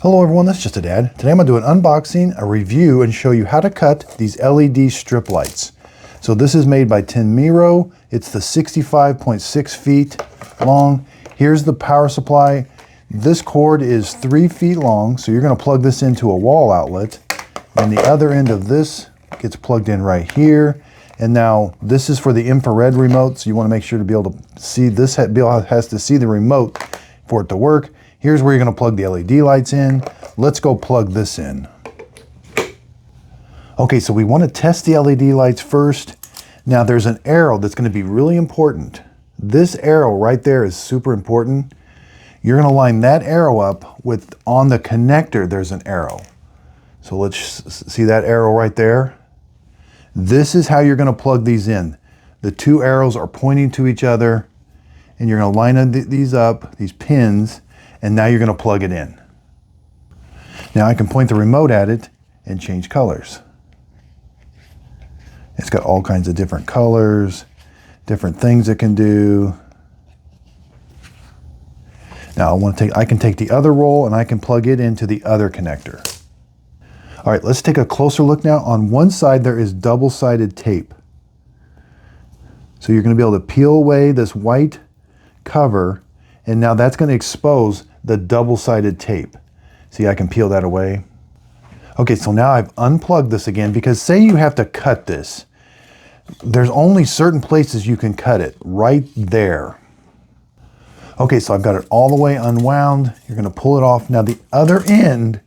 Hello everyone, this is Just a Dad. Today I'm going to do an unboxing, a review, and show you how to cut these LED strip lights. So this is made by Tenmiro. It's the 65.6 feet long. Here's the power supply. This cord is 3 feet long, so you're going to plug this into a wall outlet. And the other end of this gets plugged in right here. And now this is for the infrared remote, so you want to make sure to be able to see this. Has to see the remote for it to work. Here's where you're going to plug the LED lights in. Let's go plug this in. Okay, so we want to test the LED lights first. Now there's an arrow that's going to be really important. This arrow right there is super important. You're going to line that arrow up with, on the connector, there's an arrow. So let's see that arrow right there. This is how you're going to plug these in. The two arrows are pointing to each other, and you're going to line these up, these pins, and now you're going to plug it in. Now I can point the remote at it and change colors. It's got all kinds of different colors, different things it can do. Now I can take the other roll and I can plug it into the other connector. All right, let's take a closer look now. On one side there is double-sided tape. So you're going to be able to peel away this white cover, and now that's going to expose the double-sided tape. See, I can peel that away. Okay, so now I've unplugged this again, because say you have to cut this. There's only certain places you can cut it, right there. Okay, so I've got it all the way unwound. You're going to pull it off. Now the other end,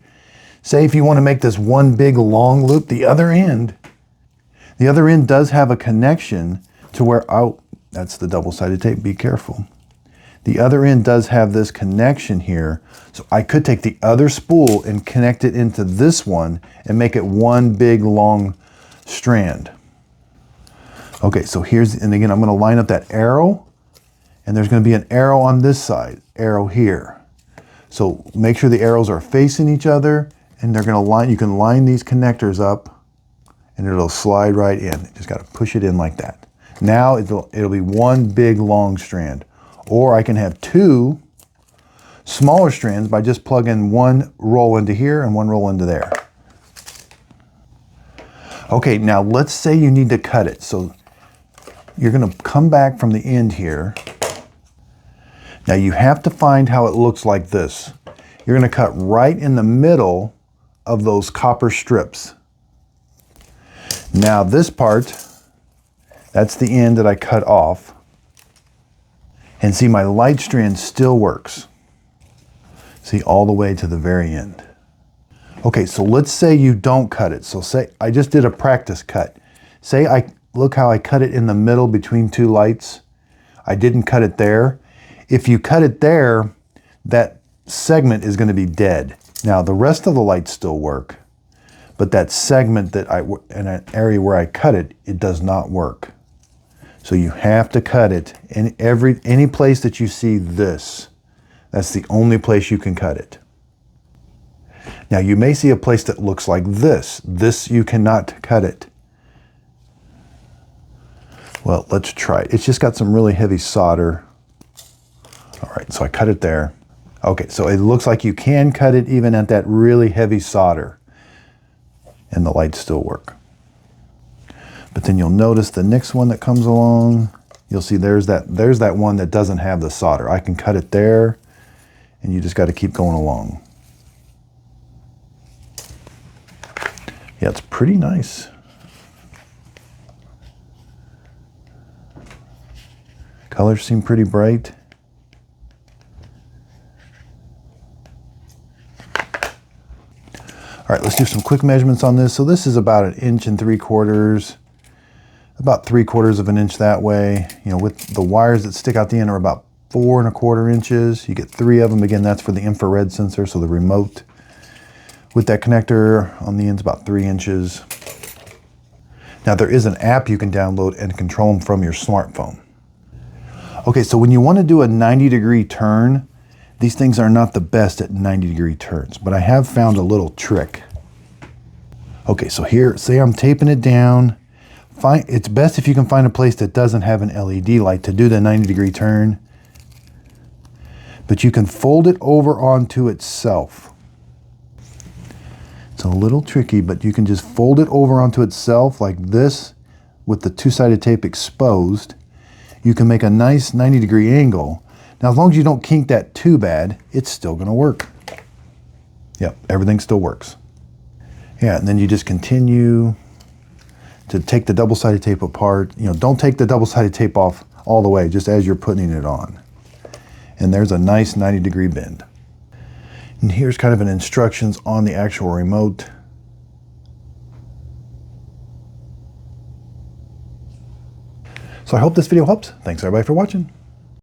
say if you want to make this one big long loop, the other end does have a connection to where, oh, that's the double-sided tape, be careful. The other end does have this connection here, so I could take the other spool and connect it into this one and make it one big long strand. Okay, so here's, and again, I'm going to line up that arrow, and there's going to be an arrow on this side, arrow here. So make sure the arrows are facing each other, and they're going to line, you can line these connectors up, and it'll slide right in. You just got to push it in like that. Now it'll be one big long strand. Or I can have two smaller strands by just plugging one roll into here and one roll into there. Okay, now let's say you need to cut it. So you're going to come back from the end here. Now you have to find how it looks like this. You're going to cut right in the middle of those copper strips. Now this part, that's the end that I cut off. And see, my light strand still works. See, all the way to the very end. Okay, so let's say you don't cut it. So say I just did a practice cut. Say look how I cut it in the middle between two lights. I didn't cut it there. If you cut it there, that segment is going to be dead. Now the rest of the lights still work, but that segment in an area where I cut it, it does not work. So you have to cut it in any place that you see this. That's the only place you can cut it. Now you may see a place that looks like this. This you cannot cut it. Well, let's try it. It's just got some really heavy solder. All right, so I cut it there. Okay, so it looks like you can cut it even at that really heavy solder, and the lights still work. But then you'll notice the next one that comes along, you'll see there's that one that doesn't have the solder. I can cut it there, and you just got to keep going along. Yeah, it's pretty nice. Colors seem pretty bright. All right, let's do some quick measurements on this. So this is about 1 3/4 inches. About 3/4 of an inch that way. You know, with the wires that stick out the end are about 4 1/4 inches. You get 3 of them. Again, that's for the infrared sensor, so the remote. With that connector on the ends, about 3 inches. Now there is an app you can download and control them from your smartphone. Okay, so when you want to do a 90-degree turn, these things are not the best at 90-degree turns, but I have found a little trick. Okay, so here, say I'm taping it down. It's best if you can find a place that doesn't have an LED light to do the 90-degree turn. But you can fold it over onto itself. It's a little tricky, but you can just fold it over onto itself like this with the two-sided tape exposed. You can make a nice 90-degree angle. Now, as long as you don't kink that too bad, it's still gonna work. Yep, everything still works. Yeah, and then you just continue to take the double-sided tape apart. You know, don't take the double-sided tape off all the way, just as you're putting it on. And there's a nice 90-degree bend. And here's kind of an instructions on the actual remote. So I hope this video helps. Thanks everybody for watching.